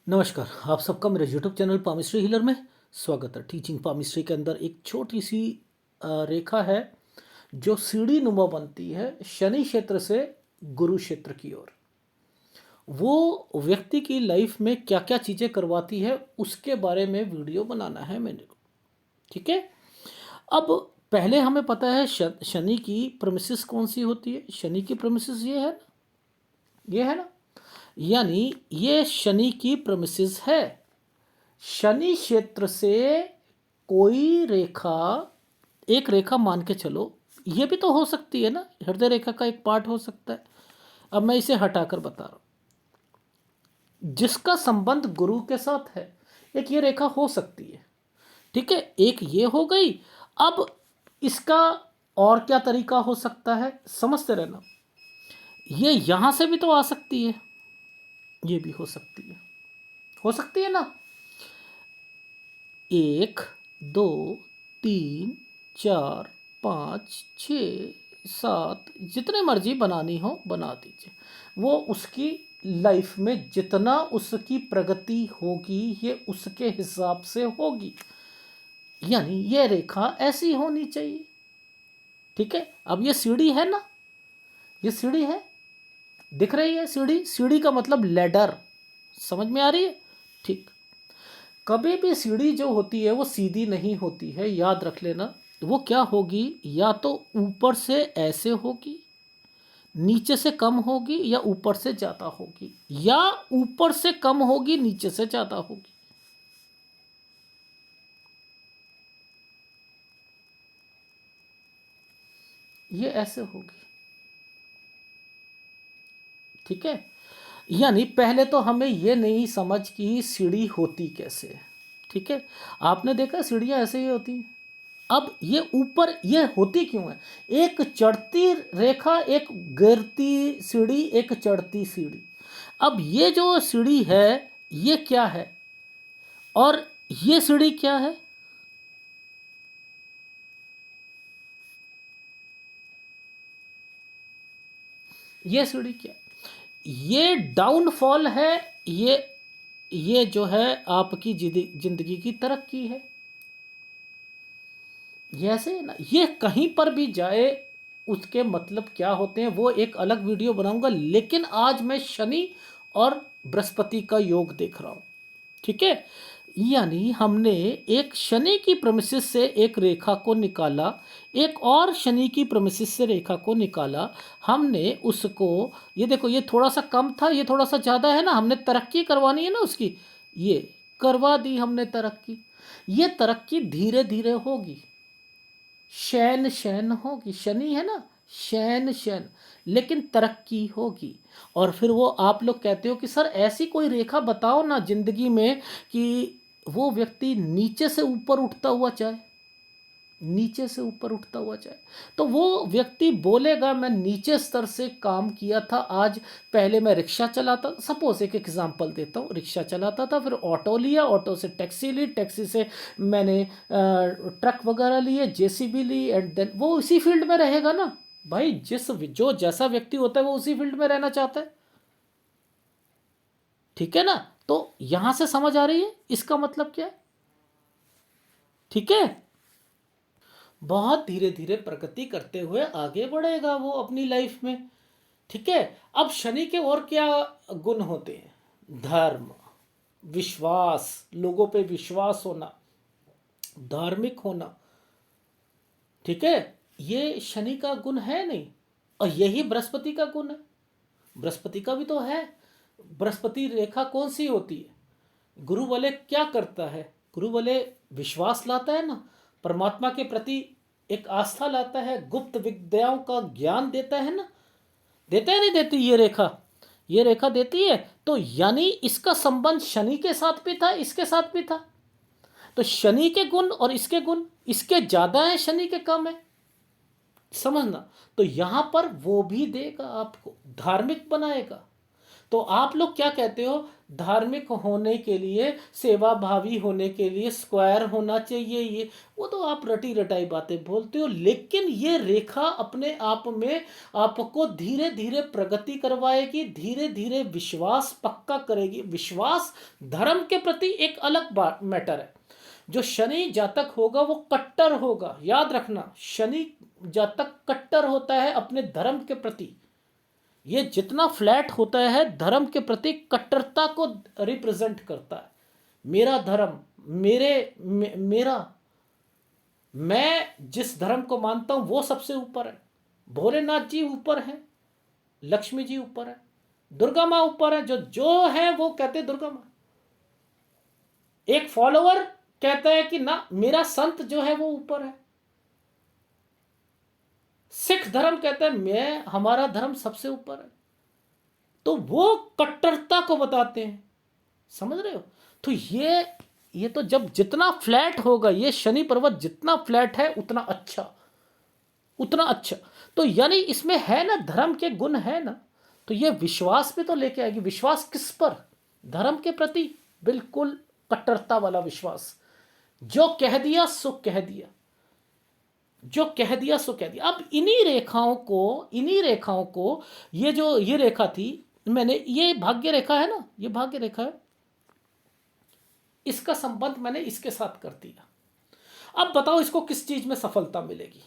नमस्कार, आप सबका मेरे यूट्यूब चैनल पामिस्ट्री हीलर में स्वागत है। टीचिंग पामिस्ट्री के अंदर एक छोटी सी रेखा है जो सीढ़ी नुमा बनती है शनि क्षेत्र से गुरु क्षेत्र की ओर। वो व्यक्ति की लाइफ में क्या क्या चीज़ें करवाती है उसके बारे में वीडियो बनाना है मैंने को। ठीक है। अब पहले हमें पता है शनि की प्रेमिसेस कौन सी होती है। शनि की प्रेमिसेस ये है ना, यानी ये शनि की प्रेमिसेस है। शनि क्षेत्र से कोई रेखा, एक रेखा मान के चलो, ये भी तो हो सकती है ना, हृदय रेखा का एक पार्ट हो सकता है। अब मैं इसे हटाकर बता रहा हूं, जिसका संबंध गुरु के साथ है, एक ये रेखा हो सकती है। ठीक है, एक ये हो गई। अब इसका और क्या तरीका हो सकता है, समझते रहना। ये यहां से भी तो आ सकती है, ये भी हो सकती है ना। 1 2 3 4 5 6 7 जितने मर्जी बनानी हो बना दीजिए। वो उसकी लाइफ में जितना उसकी प्रगति होगी ये उसके हिसाब से होगी, यानी ये रेखा ऐसी होनी चाहिए। ठीक है। अब ये सीढ़ी है ना, ये सीढ़ी है, दिख रही है सीढ़ी। सीढ़ी का मतलब लैडर, समझ में आ रही है। ठीक। कभी भी सीढ़ी जो होती है वो सीधी नहीं होती है, याद रख लेना। वो क्या होगी, या तो ऊपर से ऐसे होगी, नीचे से कम होगी, या ऊपर से ज़्यादा होगी, या ऊपर से कम होगी नीचे से ज़्यादा होगी। ये ऐसे होगी। ठीक है। यानी पहले तो हमें ये नहीं समझ कि सीढ़ी होती कैसे है। ठीक है। आपने देखा सीढ़ियाँ ऐसे ही होती हैं। अब ये ऊपर ये होती क्यों है, एक चढ़ती रेखा, एक गिरती सीढ़ी, एक चढ़ती सीढ़ी। अब ये जो सीढ़ी है ये क्या है, और ये सीढ़ी क्या है। ये सीढ़ी क्या है, ये डाउनफॉल है। ये जो है आपकी जिंदगी की तरक्की है। ये ऐसे है ना, ये कहीं पर भी जाए उसके मतलब क्या होते हैं वो एक अलग वीडियो बनाऊंगा, लेकिन आज मैं शनि और बृहस्पति का योग देख रहा हूं। ठीक है। यानी हमने एक शनि की प्रेमिसिस से एक रेखा को निकाला, एक और शनि की प्रेमिसिस से रेखा को निकाला। हमने उसको, ये देखो, ये थोड़ा सा कम था, ये थोड़ा सा ज़्यादा है ना, हमने तरक्की करवानी है ना उसकी, ये करवा दी हमने तरक्की। ये तरक्की धीरे धीरे होगी, शैन शैन होगी। शनि है ना, शैन शैन, लेकिन तरक्की होगी। और फिर वो आप लोग कहते हो कि सर ऐसी कोई रेखा बताओ ना जिंदगी में कि वो व्यक्ति नीचे से ऊपर उठता हुआ जाए, नीचे से ऊपर उठता हुआ जाए। तो वो व्यक्ति बोलेगा मैं नीचे स्तर से काम किया था आज। पहले मैं रिक्शा चलाता, सपोज एक एग्जांपल देता हूँ, रिक्शा चलाता था, फिर ऑटो लिया, ऑटो से टैक्सी ली, टैक्सी से मैंने ट्रक वगैरह लिए, जेसीबी ली, एंड देन वो इसी फील्ड में रहेगा ना भाई। जो जैसा व्यक्ति होता है वो उसी फील्ड में रहना चाहता है। ठीक है ना। तो यहां से समझ आ रही है इसका मतलब क्या है। ठीक है। बहुत धीरे धीरे प्रगति करते हुए आगे बढ़ेगा वो अपनी लाइफ में। ठीक है। अब शनि के और क्या गुण होते हैं, धर्म, विश्वास, लोगों पे विश्वास होना, धार्मिक होना। ठीक है। ये शनि का गुण है नहीं, और यही बृहस्पति का गुण है। बृहस्पति का भी तो है। बृहस्पति रेखा कौन सी होती है, गुरु वाले क्या करता है, गुरु वाले विश्वास लाता है ना, परमात्मा के प्रति एक आस्था लाता है, गुप्त विद्याओं का ज्ञान देता है ना, देता है नहीं देती ये रेखा, ये रेखा देती है। तो यानी इसका संबंध शनि के साथ भी था, इसके साथ भी था। तो शनि के गुण और इसके गुण, इसके ज्यादा है, शनि के कम है, समझना। तो यहां पर वो भी देगा आपको, धार्मिक बनाएगा। तो आप लोग क्या कहते हो, धार्मिक होने के लिए, सेवा भावी होने के लिए स्क्वायर होना चाहिए, ये वो तो आप रटी रटाई बातें बोलते हो। लेकिन ये रेखा अपने आप में आपको धीरे धीरे प्रगति करवाएगी, धीरे धीरे विश्वास पक्का करेगी। विश्वास धर्म के प्रति एक अलग बात मैटर है। जो शनि जातक होगा वो कट्टर होगा, याद रखना, शनि जातक कट्टर होता है अपने धर्म के प्रति। ये जितना फ्लैट होता है धर्म के प्रति कट्टरता को रिप्रेजेंट करता है। मेरा धर्म, मेरा, मैं जिस धर्म को मानता हूं वो सबसे ऊपर है। भोलेनाथ जी ऊपर है, लक्ष्मी जी ऊपर है, दुर्गा माँ ऊपर है। जो जो है वो कहते हैं दुर्गा माँ। एक फॉलोअर कहता है कि ना मेरा संत जो है वो ऊपर है। सिख धर्म कहता है हमारा धर्म सबसे ऊपर है। तो वो कट्टरता को बताते हैं, समझ रहे हो। तो ये तो जब जितना फ्लैट होगा, ये शनि पर्वत जितना फ्लैट है उतना अच्छा, उतना अच्छा। तो यानी इसमें है ना, धर्म के गुण है ना, तो ये विश्वास पे तो लेके आएगी। विश्वास किस पर? धर्म के प्रति, बिल्कुल कट्टरता वाला विश्वास। जो कह दिया सो कह दिया, जो कह दिया सो कह दिया। अब इन्हीं रेखाओं को ये रेखा थी, मैंने, ये भाग्य रेखा है ना, ये भाग्य रेखा है, इसका संबंध मैंने इसके साथ कर दिया। अब बताओ इसको किस चीज में सफलता मिलेगी,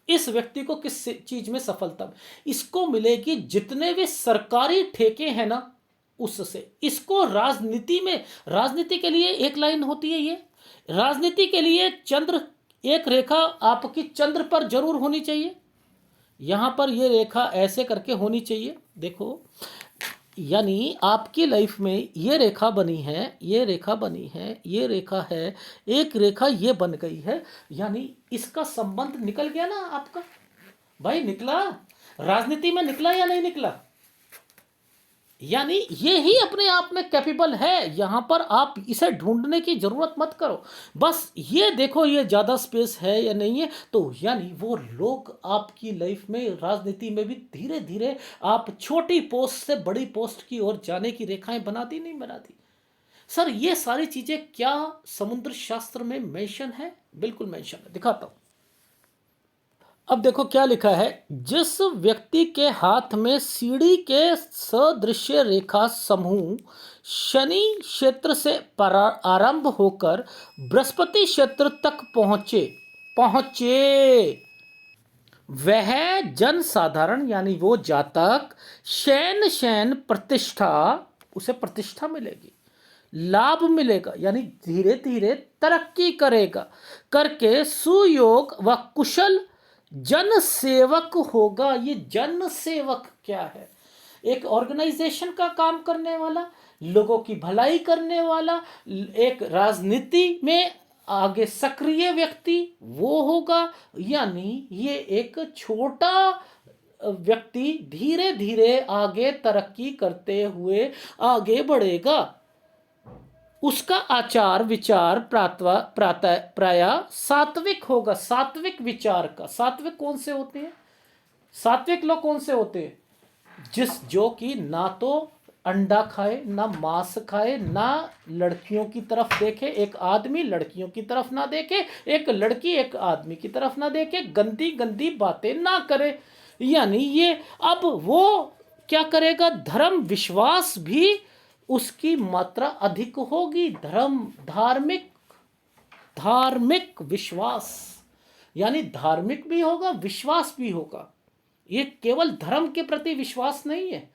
इस व्यक्ति को किस चीज में सफलता? इसको मिलेगी जितने भी सरकारी ठेके हैं ना उससे। इसको राजनीति में, राजनीति के लिए एक लाइन होती है, ये राजनीति के लिए चंद्र, एक रेखा आपकी चंद्र पर जरूर होनी चाहिए। यहां पर ये रेखा ऐसे करके होनी चाहिए, देखो, यानी आपकी लाइफ में ये रेखा बनी है, ये रेखा बनी है, ये रेखा है, एक रेखा ये बन गई है, यानी इसका संबंध निकल गया ना आपका भाई, निकला, राजनीति में निकला या नहीं निकला? यानी ये ही अपने आप में कैपेबल है। यहां पर आप इसे ढूंढने की जरूरत मत करो, बस ये देखो ये ज्यादा स्पेस है या नहीं है। तो यानी वो लोग आपकी लाइफ में, राजनीति में भी धीरे धीरे आप छोटी पोस्ट से बड़ी पोस्ट की ओर जाने की रेखाएं बनाती नहीं बनाती। सर ये सारी चीजें क्या समुद्र शास्त्र में मेंशन है? बिल्कुल मेंशन है, दिखाता हूं। अब देखो क्या लिखा है, जिस व्यक्ति के हाथ में सीढ़ी के सदृश रेखा समूह शनि क्षेत्र से आरंभ होकर बृहस्पति क्षेत्र तक पहुंचे वह जन साधारण, यानी वो जातक शैन प्रतिष्ठा, उसे प्रतिष्ठा मिलेगी, लाभ मिलेगा, यानी धीरे धीरे तरक्की करेगा, करके सुयोग व कुशल जन सेवक होगा। ये जन सेवक क्या है? एक ऑर्गेनाइजेशन का काम करने वाला, लोगों की भलाई करने वाला, एक राजनीति में आगे सक्रिय व्यक्ति वो होगा। यानी ये एक छोटा व्यक्ति धीरे धीरे आगे तरक्की करते हुए आगे बढ़ेगा। उसका आचार विचार प्राय सात्विक होगा, सात्विक विचार का। सात्विक कौन से होते हैं? सात्विक लोग कौन से होते हैं? जो कि ना तो अंडा खाए, ना मांस खाए, ना लड़कियों की तरफ देखे, एक आदमी लड़कियों की तरफ ना देखे, एक लड़की एक आदमी की तरफ ना देखे, गंदी गंदी बातें ना करे। यानी ये अब वो क्या करेगा? धर्म विश्वास भी उसकी मात्रा अधिक होगी। धार्मिक विश्वास, यानी धार्मिक भी होगा, विश्वास भी होगा। ये केवल धर्म के प्रति विश्वास नहीं है,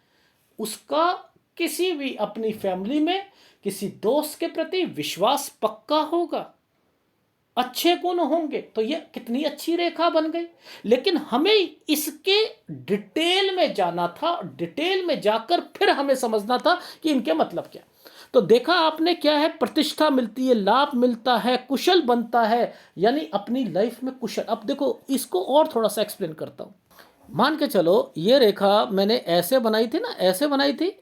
उसका किसी भी अपनी फैमिली में किसी दोस्त के प्रति विश्वास पक्का होगा, अच्छे गुण होंगे। तो ये कितनी अच्छी रेखा बन गई। लेकिन हमें इसके डिटेल में जाना था, डिटेल में जाकर फिर हमें समझना था कि इनके मतलब क्या। तो देखा आपने क्या है? प्रतिष्ठा मिलती है, लाभ मिलता है, कुशल बनता है, यानी अपनी लाइफ में कुशल। अब देखो इसको और थोड़ा सा एक्सप्लेन करता हूँ। मान के चलो ये रेखा मैंने ऐसे बनाई थी ना, ऐसे बनाई थी,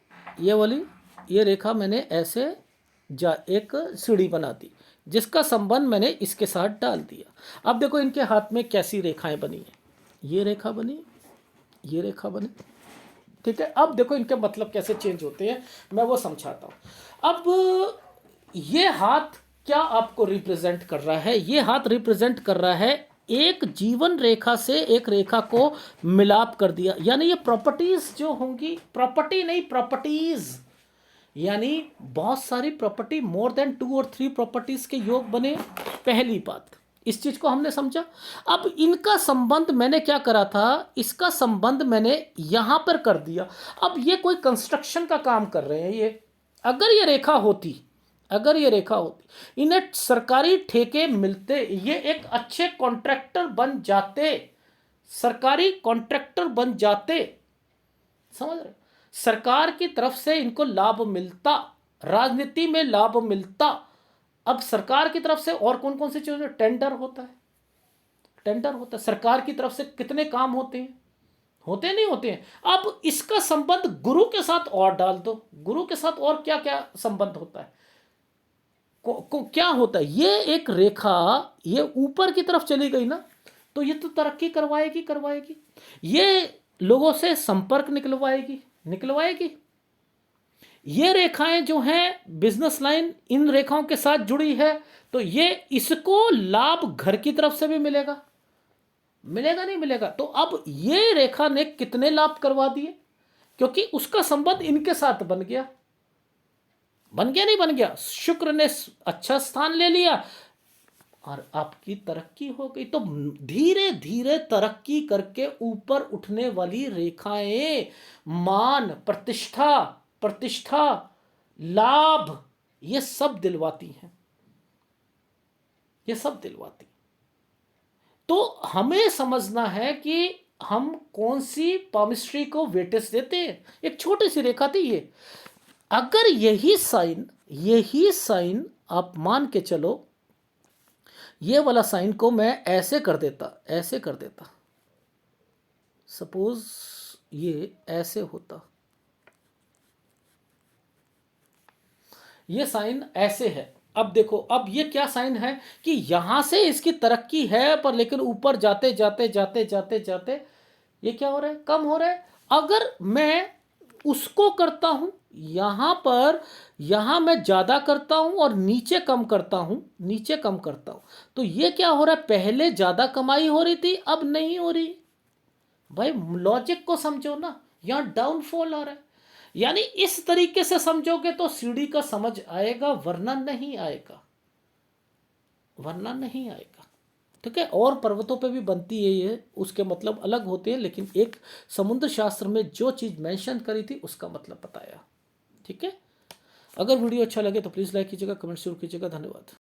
ये वाली, ये रेखा मैंने ऐसे एक सीढ़ी बना दी, जिसका संबंध मैंने इसके साथ डाल दिया। अब देखो इनके हाथ में कैसी रेखाएं बनी है। ये रेखा बनी, ये रेखा बनी, ठीक है, अब देखो इनके मतलब कैसे चेंज होते हैं, मैं वो समझाता हूं। अब ये हाथ क्या आपको रिप्रेजेंट कर रहा है? ये हाथ रिप्रेजेंट कर रहा है एक जीवन रेखा से एक रेखा को मिलाप कर दिया, यानी ये प्रॉपर्टीज जो होंगी, प्रॉपर्टी नहीं प्रॉपर्टीज, यानी बहुत सारी प्रॉपर्टी, मोर देन 2 और 3 प्रॉपर्टीज के योग बने। पहली बात, इस चीज को हमने समझा। अब इनका संबंध मैंने क्या करा था, इसका संबंध मैंने यहां पर कर दिया। अब ये कोई कंस्ट्रक्शन का काम कर रहे हैं, ये अगर ये रेखा होती, अगर ये रेखा होती, इन्हें सरकारी ठेके मिलते, ये एक अच्छे कॉन्ट्रैक्टर बन जाते, सरकारी कॉन्ट्रैक्टर बन जाते, समझ रहे? सरकार की तरफ से इनको लाभ मिलता, राजनीति में लाभ मिलता। अब सरकार की तरफ से और कौन कौन सी चीजें, टेंडर होता है, टेंडर होता है, सरकार की तरफ से कितने काम होते हैं, होते नहीं होते हैं। अब इसका संबंध गुरु के साथ और डाल दो, गुरु के साथ और क्या क्या संबंध होता है, को क्या होता है, ये एक रेखा ये ऊपर की तरफ चली गई ना, तो ये तो तरक्की करवाएगी करवाएगी, ये लोगों से संपर्क निकलवाएगी निकलवाएगी। ये रेखाएं जो हैं बिजनेस लाइन इन रेखाओं के साथ जुड़ी है, तो ये इसको लाभ घर की तरफ से भी मिलेगा, मिलेगा नहीं मिलेगा? तो अब ये रेखा ने कितने लाभ करवा दिए, क्योंकि उसका संबंध इनके साथ बन गया, बन गया नहीं बन गया, शुक्र ने अच्छा स्थान ले लिया और आपकी तरक्की हो गई। तो धीरे धीरे तरक्की करके ऊपर उठने वाली रेखाएं मान, प्रतिष्ठा, प्रतिष्ठा, लाभ, ये सब दिलवाती हैं, ये सब दिलवाती। तो हमें समझना है कि हम कौन सी पामिस्ट्री को वेटेज देते हैं। एक छोटी सी रेखा थी ये, अगर यही साइन आप मान के चलो, ये वाला साइन को मैं ऐसे कर देता, ऐसे कर देता, सपोज ये ऐसे होता, ये साइन ऐसे है। अब देखो, अब ये क्या साइन है कि यहां से इसकी तरक्की है, पर लेकिन ऊपर जाते जाते जाते जाते जाते ये क्या हो रहा है, कम हो रहा है। अगर मैं उसको करता हूं, यहां पर, यहां मैं ज्यादा करता हूं और नीचे कम करता हूं, नीचे कम करता हूं, तो ये क्या हो रहा है, पहले ज्यादा कमाई हो रही थी, अब नहीं हो रही। भाई लॉजिक को समझो ना, यहां डाउनफॉल आ रहा है, यानी इस तरीके से समझोगे तो सीढ़ी का समझ आएगा, वरना नहीं आएगा, वरना नहीं आएगा। ठीक है, और पर्वतों पे भी बनती है ये, उसके मतलब अलग होते हैं, लेकिन एक समुद्र शास्त्र में जो चीज़ मेंशन करी थी उसका मतलब बताया। ठीक है, अगर वीडियो अच्छा लगे तो प्लीज़ लाइक कीजिएगा, कमेंट जरूर कीजिएगा। धन्यवाद।